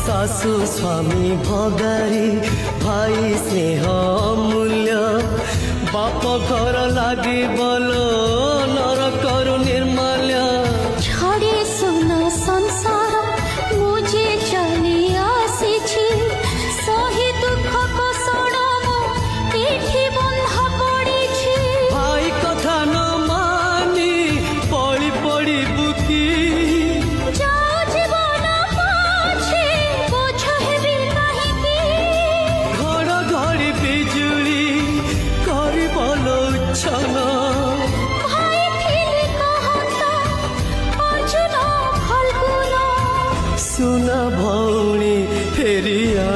শাশু স্বামী ভগারি ভাই স্নেহ অমূল্য বাপ ঘর লাগি বল নরকরু নির্মাল্য ছড়ে সোনা সংসার মুঝে চলে আসিছি সহি দুঃখ কোষণ এঠি বন্ধা পড়িছি ভাই কথা ন মানি পড়ি পড়ি বুকি যাও জীবন পাছে বোঝ হেবি কাহিকি ঘড় ঘড়ি বিজুଳି করিব লোচন ভাই ଥିଲେ কহতা অর্জুন ফল্গুন সুনা ভৌণী ফেরিয়া